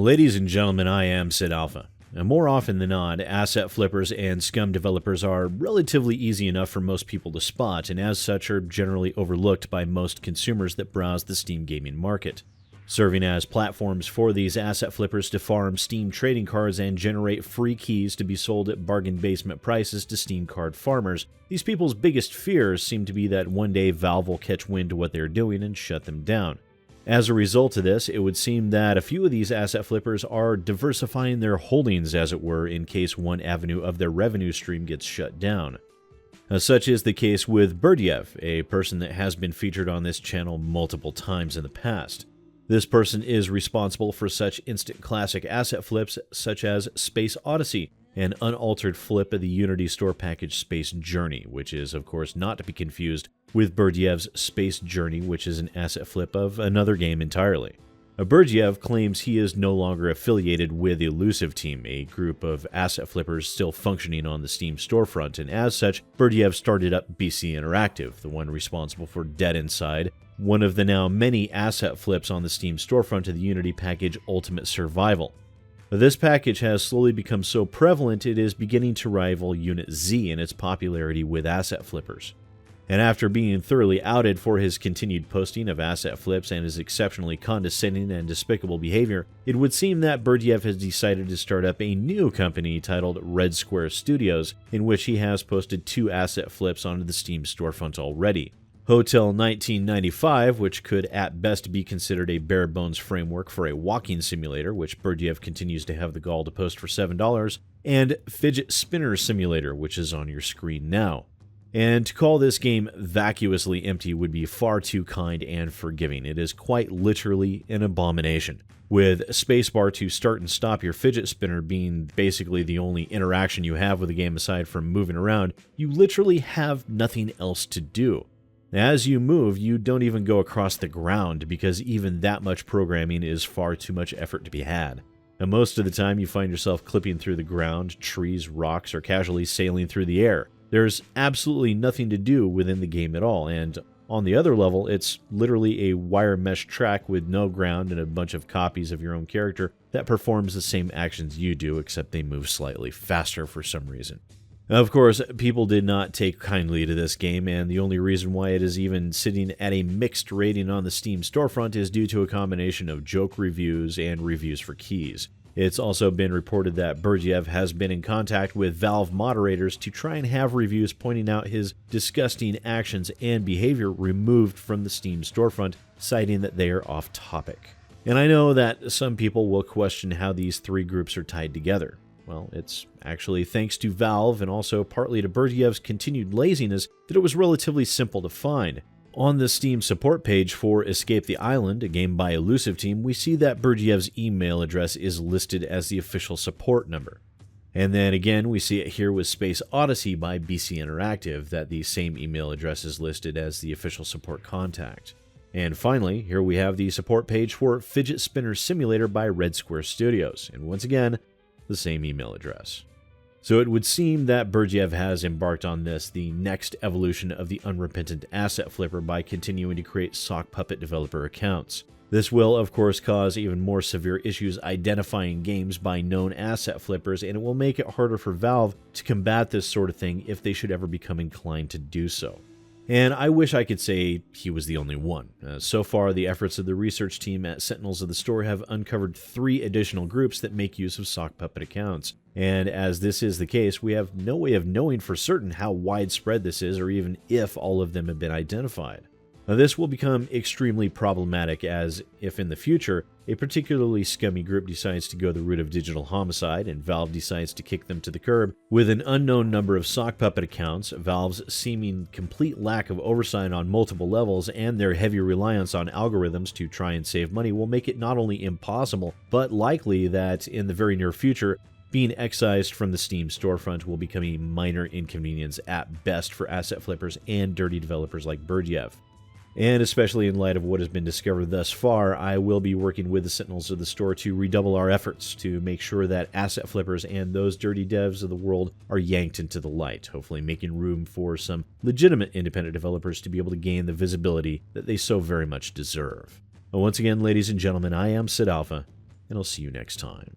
Ladies and gentlemen, I am SidAlpha. And more often than not, asset flippers and scum developers are relatively easy enough for most people to spot, and as such are generally overlooked by most consumers that browse the Steam gaming market. Serving as platforms for these asset flippers to farm Steam trading cards and generate free keys to be sold at bargain basement prices to Steam card farmers, these people's biggest fears seem to be that one day Valve will catch wind to what they're doing and shut them down. As a result of this, it would seem that a few of these asset flippers are diversifying their holdings, as it were, in case one avenue of their revenue stream gets shut down. Such is the case with Berdyev, a person that has been featured on this channel multiple times in the past. This person is responsible for such instant classic asset flips such as Space Odyssey, an unaltered flip of the Unity store package Space Journey, which is, of course, not to be confused with Berdyev's Space Journey, which is an asset flip of another game entirely. Berdyev claims he is no longer affiliated with the Elusive Team, a group of asset flippers still functioning on the Steam storefront, and as such, Berdyev started up BC Interactive, the one responsible for Dead Inside, one of the now many asset flips on the Steam storefront of the Unity package Ultimate Survival. This package has slowly become so prevalent it is beginning to rival Unit Z in its popularity with asset flippers. And after being thoroughly outed for his continued posting of asset flips and his exceptionally condescending and despicable behavior, it would seem that Berdyev has decided to start up a new company titled Red Square Studios, in which he has posted 2 asset flips onto the Steam storefront already. Hotel 1995, which could at best be considered a bare-bones framework for a walking simulator, which Berdyev continues to have the gall to post for $7, and Fidget Spinner Simulator, which is on your screen now. And to call this game vacuously empty would be far too kind and forgiving. It is quite literally an abomination, with spacebar to start and stop your fidget spinner being basically the only interaction you have with the game aside from moving around. You literally have nothing else to do. As you move, you don't even go across the ground because even that much programming is far too much effort to be had. And most of the time you find yourself clipping through the ground, trees, rocks, or casually sailing through the air. There's absolutely nothing to do within the game at all, and on the other level, it's literally a wire mesh track with no ground and a bunch of copies of your own character that performs the same actions you do, except they move slightly faster for some reason. Of course, people did not take kindly to this game, and the only reason why it is even sitting at a mixed rating on the Steam storefront is due to a combination of joke reviews and reviews for keys. It's also been reported that Berdyev has been in contact with Valve moderators to try and have reviews pointing out his disgusting actions and behavior removed from the Steam storefront, citing that they are off topic. And I know that some people will question how these 3 groups are tied together. Well, it's actually thanks to Valve and also partly to Berdyev's continued laziness that it was relatively simple to find. On the Steam support page for Escape the Island, a game by Elusive Team, we see that Berdyev's email address is listed as the official support number. And then again, we see it here with Space Odyssey by BC Interactive, that the same email address is listed as the official support contact. And finally, here we have the support page for Fidget Spinner Simulator by Red Square Studios, and once again, the same email address. So it would seem that Berdyev has embarked on this, the next evolution of the unrepentant asset flipper, by continuing to create sock puppet developer accounts. This will, of course, cause even more severe issues identifying games by known asset flippers, and it will make it harder for Valve to combat this sort of thing if they should ever become inclined to do so. And I wish I could say he was the only one. So far, the efforts of the research team at Sentinels of the Store have uncovered 3 additional groups that make use of sock puppet accounts. And as this is the case, we have no way of knowing for certain how widespread this is or even if all of them have been identified. Now, this will become extremely problematic as if in the future a particularly scummy group decides to go the route of digital homicide and Valve decides to kick them to the curb with an unknown number of sock puppet accounts. Valve's seeming complete lack of oversight on multiple levels and their heavy reliance on algorithms to try and save money will make it not only impossible, but likely that in the very near future, being excised from the Steam storefront will become a minor inconvenience at best for asset flippers and dirty developers like Berdyev. And especially in light of what has been discovered thus far, I will be working with the Sentinels of the Store to redouble our efforts to make sure that asset flippers and those dirty devs of the world are yanked into the light, hopefully making room for some legitimate independent developers to be able to gain the visibility that they so very much deserve. Once again, ladies and gentlemen, I am SidAlpha, and I'll see you next time.